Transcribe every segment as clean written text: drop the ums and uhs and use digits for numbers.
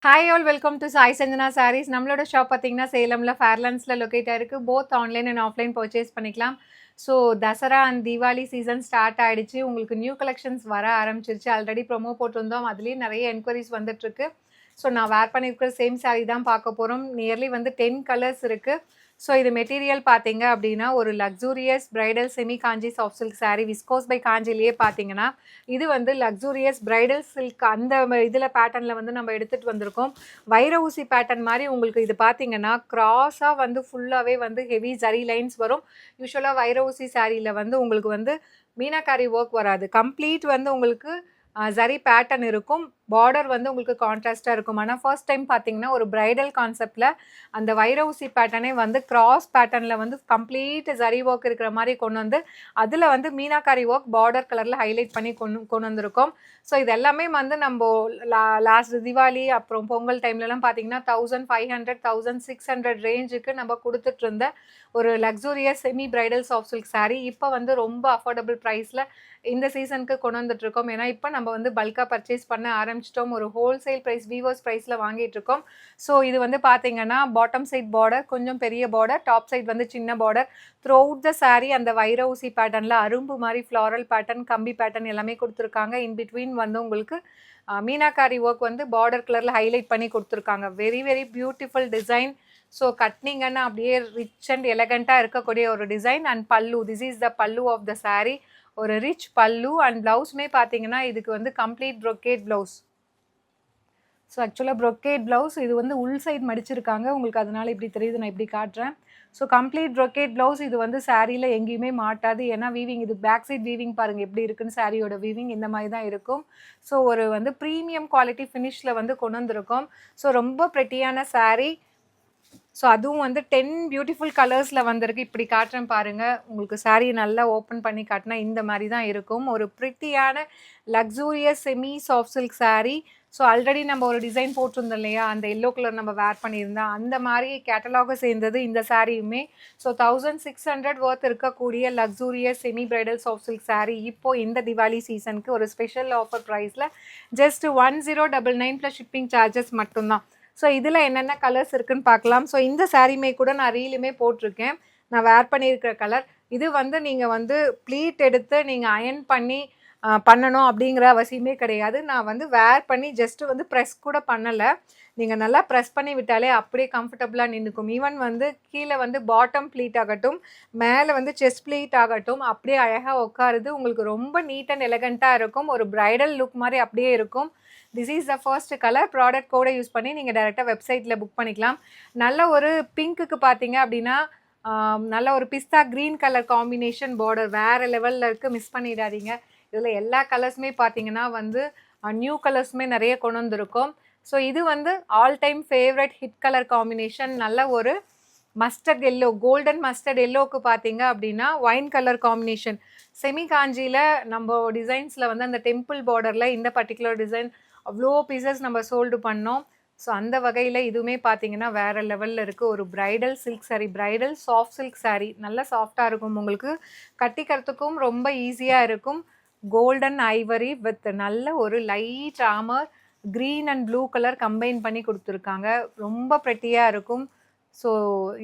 Hi all welcome to Sai Sanjana sarees. நம்மளோட shop பார்த்தீங்கன்னா சேலமில் ஃபேர்லான்ஸில் லொக்கேட் ஆயிருக்கு. Both online and offline purchase பண்ணிக்கலாம். So Dussehra and Deepavali season start ஆகிடுச்சு. உங்களுக்கு நியூ கலெக்ஷன்ஸ் வர ஆரம்பிச்சிருச்சு. ஆல்ரெடி ப்ரொமோ போட்டிருந்தோம். அதுலேயும் நிறைய என்கொயரிஸ் வந்துட்டுருக்கு. ஸோ நான் வேர் பண்ணியிருக்கிற சேம் சாரீ தான் பார்க்க போகிறோம். நியர்லி வந்து 10 கலர்ஸ் இருக்குது. ஸோ இது மெட்டீரியல் பார்த்தீங்க அப்படின்னா ஒரு luxurious bridal semi Kanchi soft silk sari viscose by காஞ்சிலேயே பார்த்தீங்கன்னா இது வந்து லக்ஸூரியஸ் பிரைடல் சில்க் அந்த இதில் பேட்டர்னில் வந்து நம்ம எடுத்துகிட்டு வந்திருக்கோம். வைர ஊசி பேட்டர்ன் மாதிரி உங்களுக்கு இது பார்த்தீங்கன்னா கிராஸாக வந்து ஃபுல்லாகவே வந்து ஹெவி ஜரி லைன்ஸ் வரும். யூஸ்வலாக வைர ஊசி சாரியில் வந்து உங்களுக்கு வந்து மீனாக்காரி ஒர்க் வராது. கம்ப்ளீட் வந்து உங்களுக்கு ஜரி பேட்டர்ன் இருக்கும். பார்டர் வந்து உங்களுக்கு கான்ட்ராஸ்ட்டாக இருக்கும். ஆனால் ஃபர்ஸ்ட் டைம் பார்த்தீங்கன்னா ஒரு பிரைடல் கான்செப்டில் அந்த வைர ஊசி பேட்டர்னே வந்து கிராஸ் பேட்டர்னில் வந்து கம்ப்ளீட் ஜரி ஒர்க் இருக்கிற மாதிரி கொண்டு வந்து அதில் வந்து மீனாக்காரி ஒர்க் பார்டர் கலரில் ஹைலைட் பண்ணி கொண்டு வந்திருக்கோம். ஸோ இது எல்லாமே வந்து நம்ம லாஸ்ட் தீபாவளி அப்புறம் பொங்கல் டைம்லலாம் பார்த்தீங்கன்னா 1500 1600 ரேஞ்சுக்கு நம்ம கொடுத்துட்டு இருந்த ஒரு luxurious semi bridal soft silk sari இப்போ வந்து ரொம்ப அஃபோர்டபுள் ப்ரைஸில் இந்த சீசனுக்கு கொண்டு வந்துட்டுருக்கோம். ஏன்னா இப்போ நம்ம வந்து பல்காக பர்ச்சேஸ் பண்ண ஆரம்பிச்சிட்டோம். ஒரு ஹோல்சேல் ப்ரைஸ் வீவர்ஸ் ப்ரைஸில் வாங்கிட்டு இருக்கோம். ஸோ இது வந்து பார்த்தீங்கன்னா பாட்டம் சைட் பார்டர் கொஞ்சம் பெரிய பார்டர், டாப் சைட் வந்து சின்ன border. Through out the sari அந்த வைர ஊசி பேட்டர்னில் அரும்பு மாதிரி ஃப்ளாரல் பேட்டர்ன், கம்பி பேட்டர்ன் எல்லாமே கொடுத்துருக்காங்க. இன் பிட்வீன் வந்து உங்களுக்கு மீனாக்காரி ஒர்க் வந்து பார்டர் கலரில் ஹைலைட் பண்ணி கொடுத்துருக்காங்க. Very very beautiful design. So கட்னிங்கன்னா அப்படியே ரிச் அண்ட் எலகண்ட்டாக இருக்கக்கூடிய ஒரு design. And pallu, this is the pallu of த சாரீ. ஒரு ரிச் பல்லு அண்ட் ப்ளவுஸுமே பார்த்தீங்கன்னா இதுக்கு வந்து கம்ப்ளீட் ப்ரொக்கேட் ப்ளவுஸ். ஸோ ஆக்சுவலாக ப்ரொக்கேட் ப்ளவுஸ் இது வந்து உள் சைட் மடிச்சிருக்காங்க. உங்களுக்கு அதனால் இப்படி தெரியுது, நான் இப்படி காட்டுறேன். So complete brocade blouse. இது வந்து சாரியில் எங்கேயுமே மாட்டாது. ஏன்னா வீவிங் இது பேக் சைட் வீவிங் பாருங்கள் எப்படி இருக்குன்னு. சாரியோட வீவிங் இந்த மாதிரி தான் இருக்கும். ஸோ ஒரு வந்து ப்ரீமியம் குவாலிட்டி ஃபினிஷில் வந்து கொண்டு வந்திருக்கோம். ஸோ ரொம்ப ப்ரெட்டியான சாரீ. ஸோ அதுவும் வந்து 10 பியூட்டிஃபுல் கலர்ஸில் வந்திருக்கு. இப்படி காட்டுறேன் பாருங்கள். உங்களுக்கு சாரீ நல்லா ஓப்பன் பண்ணி காட்டினா இந்த மாதிரி தான் இருக்கும். ஒரு ப்ரிட்டியான luxurious semi soft silk sari. So already நம்ம ஒரு டிசைன் போட்டிருந்தோம் இல்லையா, அந்த எல்லோ கலர் நம்ம வேர் பண்ணியிருந்தோம். அந்த மாதிரி கேட்டலாக சேர்ந்தது இந்த சாரியுமே. ஸோ 1600 ஒர்த் இருக்கக்கூடிய luxurious semi bridal soft silk sari இப்போது இந்த திவாலி சீசனுக்கு ஒரு ஸ்பெஷல் ஆஃபர் ப்ரைஸில் ஜஸ்ட் 1099 ப்ளஸ் ஷிப்பிங் சார்ஜஸ் மட்டும்தான். ஸோ இதில் என்னென்ன கலர்ஸ் இருக்குதுன்னு பார்க்கலாம். ஸோ இந்த சாரீமே கூட நான் ரீலுமே போட்டிருக்கேன். நான் வேர் பண்ணியிருக்கிற கலர் இது வந்து நீங்கள் வந்து ப்ளீட் எடுத்து நீங்கள் அயன் பண்ணி பண்ணணும் அப்படிங்கிற அவசியமே கிடையாது. நான் வந்து வேர் பண்ணி ஜஸ்ட்டு வந்து ப்ரெஸ் கூட பண்ணலை. நீங்கள் நல்லா ப்ரெஸ் பண்ணி விட்டாலே அப்படியே கம்ஃபர்டபுளாக நின்றுக்கும். ஈவன் வந்து கீழே வந்து பாட்டம் ப்ளீட் ஆகட்டும், மேலே வந்து செஸ்ட் ப்ளீட் ஆகட்டும், அப்படியே அழகாக உட்காருது. உங்களுக்கு ரொம்ப நீட் அண்ட் எலகண்ட்டாக இருக்கும். ஒரு ப்ரைடல் லுக் மாதிரி அப்படியே இருக்கும். This is the first colour. Product கோடை யூஸ் பண்ணி நீங்கள் டேரெக்டாக வெப்சைட்டில் புக் பண்ணிக்கலாம். நல்ல ஒரு பிங்க்குக்கு பார்த்தீங்க அப்படின்னா நல்ல ஒரு பிஸ்தா க்ரீன் கலர் காம்பினேஷன் பார்டர் வேறு லெவலில் இருக்குது. மிஸ் பண்ணிடாதீங்க. இதில் எல்லா கலர்ஸுமே பார்த்தீங்கன்னா வந்து நியூ கலர்ஸுமே நிறைய கொண்டு வந்திருக்கும். ஸோ இது வந்து all time favourite hit colour combination. நல்ல ஒரு மஸ்டர்ட் எல்லோ, கோல்டன் மஸ்டர்ட் எல்லோவுக்கு பார்த்தீங்க அப்படின்னா ஒயின் கலர் காம்பினேஷன். செமி காஞ்சியில் நம்ம டிசைன்ஸில் வந்து அந்த டெம்பிள் பார்டரில் இந்த பர்டிகுலர் டிசைன் அவ்வளோ பீசஸ் நம்ம சோல்டு பண்ணோம். ஸோ அந்த வகையில் இதுவுமே பார்த்தீங்கன்னா வேறு லெவலில் இருக்குது. ஒரு bridal silk sari, bridal soft silk sari. நல்லா சாஃப்டாக இருக்கும். உங்களுக்கு கட்டிக்கிறதுக்கும் ரொம்ப ஈஸியாக இருக்கும். கோல்டன் ஐவரி வித் நல்ல ஒரு light armour green and blue colour combine பண்ணி கொடுத்துருக்காங்க. ரொம்ப ப்ரெட்டியாக இருக்கும். ஸோ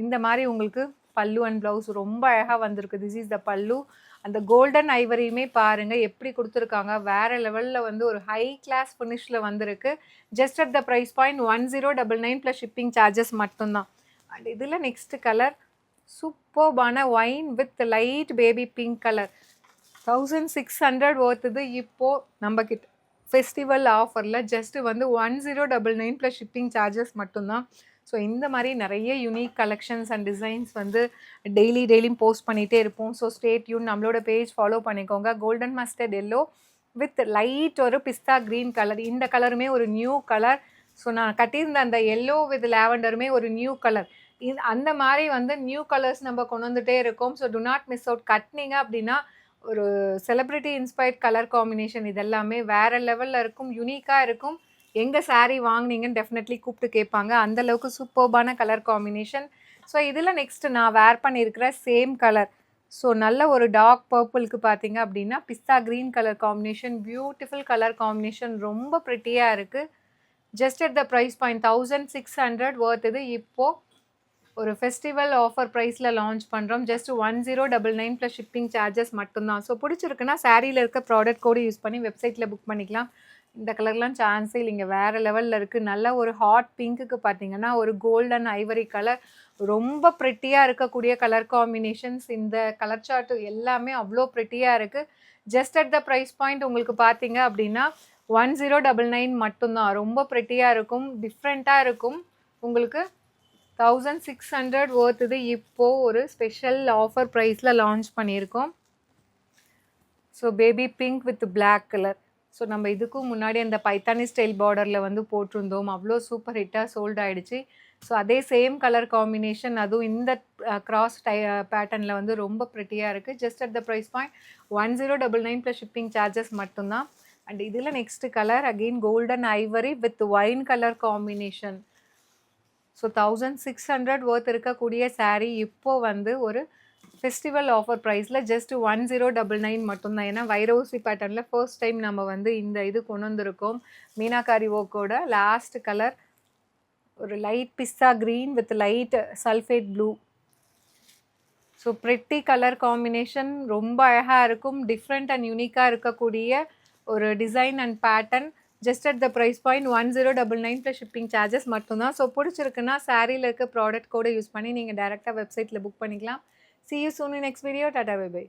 இந்த மாதிரி உங்களுக்கு பல்லு அண்ட் ப்ளவுஸ் ரொம்ப அழகாக வந்திருக்கு. திஸ் இஸ் த பல்லு. அந்த கோல்டன் ஐவரியுமே பாருங்கள் எப்படி கொடுத்துருக்காங்க. வேறு லெவலில் வந்து ஒரு ஹை கிளாஸ் ஃபினிஷில் வந்திருக்கு. Just at the price point 1099 plus shipping charges மட்டும்தான். அண்ட் இதில் நெக்ஸ்ட் கலர் சூப்பர்பான wine with light baby pink colour. 1600 ஒர்த்துது. இப்போது நம்மக்கிட்ட ஃபெஸ்டிவல் ஆஃபரில் ஜஸ்ட்டு வந்து 1099 ப்ளஸ் ஷிப்பிங் சார்ஜஸ் மட்டும்தான். ஸோ இந்த மாதிரி நிறைய யூனிக் கலெக்ஷன்ஸ் அண்ட் டிசைன்ஸ் வந்து டெய்லியும் போஸ்ட் பண்ணிகிட்டே இருப்போம். So stay tune. நம்மளோட பேஜ் ஃபாலோ பண்ணிக்கோங்க. Golden mustard yellow with light ஒரு பிஸ்தா க்ரீன் கலர். இந்த கலருமே ஒரு நியூ கலர். ஸோ நான் கட்டியிருந்த அந்த எல்லோ வித் லாவெண்டருமே ஒரு நியூ கலர். அந்த மாதிரி வந்து நியூ கலர்ஸ் நம்ம கொண்டு வந்துகிட்டே இருக்கோம். So do not miss out. கட்டினீங்க அப்படின்னா ஒரு செலிப்ரிட்டி இன்ஸ்பயர்ட் கலர் காம்பினேஷன். இதெல்லாமே வேறு லெவலில் இருக்கும், யூனிக்காக இருக்கும். எங்கே சாரீ வாங்கினீங்கன்னு டெஃபினெட்லி கூப்பிட்டு கேட்பாங்க. அந்தளவுக்கு சூப்பர்பான கலர் காம்பினேஷன். ஸோ இதில் நெக்ஸ்ட்டு நான் வேர் பண்ணியிருக்கிற சேம் கலர். ஸோ நல்ல ஒரு டார்க் பர்பிளுக்கு பார்த்தீங்க அப்படின்னா pista green colour combination. Beautiful colour combination. ரொம்ப ப்ரிட்டியாக இருக்குது. Just at the price point 1600 worth இது இப்போது ஒரு ஃபெஸ்டிவல் ஆஃபர் ப்ரைஸில் லான்ச் பண்ணுறோம். ஜஸ்ட் 1099 ப்ளஸ் ஷிப்பிங் சார்ஜஸ் மட்டும்தான். ஸோ பிடிச்சிருக்குன்னா சாரியில் இருக்க ப்ராடக்ட் கோடு யூஸ் பண்ணி வெப்சைட்டில் புக் பண்ணிக்கலாம். இந்த கலர்லாம் சான்ஸே இல்லைங்க, வேறு லெவலில் இருக்குது. நல்ல ஒரு ஹாட் பிங்க்குக்கு பார்த்தீங்கன்னா ஒரு கோல்டன் ஐவரி கலர், ரொம்ப ப்ரிட்டியாக இருக்கக்கூடிய கலர் காம்பினேஷன்ஸ். இந்த கலர் சார்ட்டு எல்லாமே அவ்வளோ ப்ரிட்டியாக இருக்குது. Just at the price point உங்களுக்கு பார்த்தீங்க அப்படின்னா 1099 மட்டும்தான். ரொம்ப ப்ரிட்டியாக இருக்கும், டிஃப்ரெண்ட்டாக இருக்கும். உங்களுக்கு 1600 worth இது இப்போது ஒரு ஸ்பெஷல் ஆஃபர் ப்ரைஸில் லான்ச் பண்ணியிருக்கோம். So baby pink with black colour. So நம்ம இதுக்கும் முன்னாடி அந்த பைத்தானி ஸ்டைல் பார்டரில் வந்து போட்டிருந்தோம், அவ்வளோ சூப்பர் ஹிட்டாக சோல்ட் ஆகிடுச்சு. ஸோ அதே சேம் கலர் காம்பினேஷன், அதுவும் இந்த கிராஸ் பேட்டர்னில் வந்து ரொம்ப ப்ரிட்டியாக இருக்குது. Just at the price point 1099 plus shipping charges மட்டும்தான். அண்ட் இதில் next colour again golden ivory with wine colour combination. So 1600 worth இருக்கக்கூடிய சாரீ இப்போது வந்து ஒரு ஃபெஸ்டிவல் ஆஃபர் ப்ரைஸில் ஜஸ்ட் 1099 மட்டும்தான். ஏன்னா வைரோசி பேட்டர்னில் ஃபர்ஸ்ட் டைம் நம்ம வந்து இந்த இது கொண்டு வந்திருக்கோம். மீனாகாரி ஒர்க்கோட லாஸ்ட் கலர் ஒரு light pista green with light sulphate blue. So pretty colour combination, ரொம்ப அழகாக இருக்கும். டிஃப்ரெண்ட் அண்ட் யூனிக்காக இருக்கக்கூடிய ஒரு design and pattern. Just at the price point 1099 plus shipping charges மட்டும்தான். ஸோ பிடிச்சிருக்குன்னா சாரியில் இருக்க ப்ராடக்ட் கோடை யூஸ் பண்ணி நீங்கள் டேரெக்டாக வெப்சைட்டில் புக் பண்ணிக்கலாம். See you soon in next video. Tata, bye bye.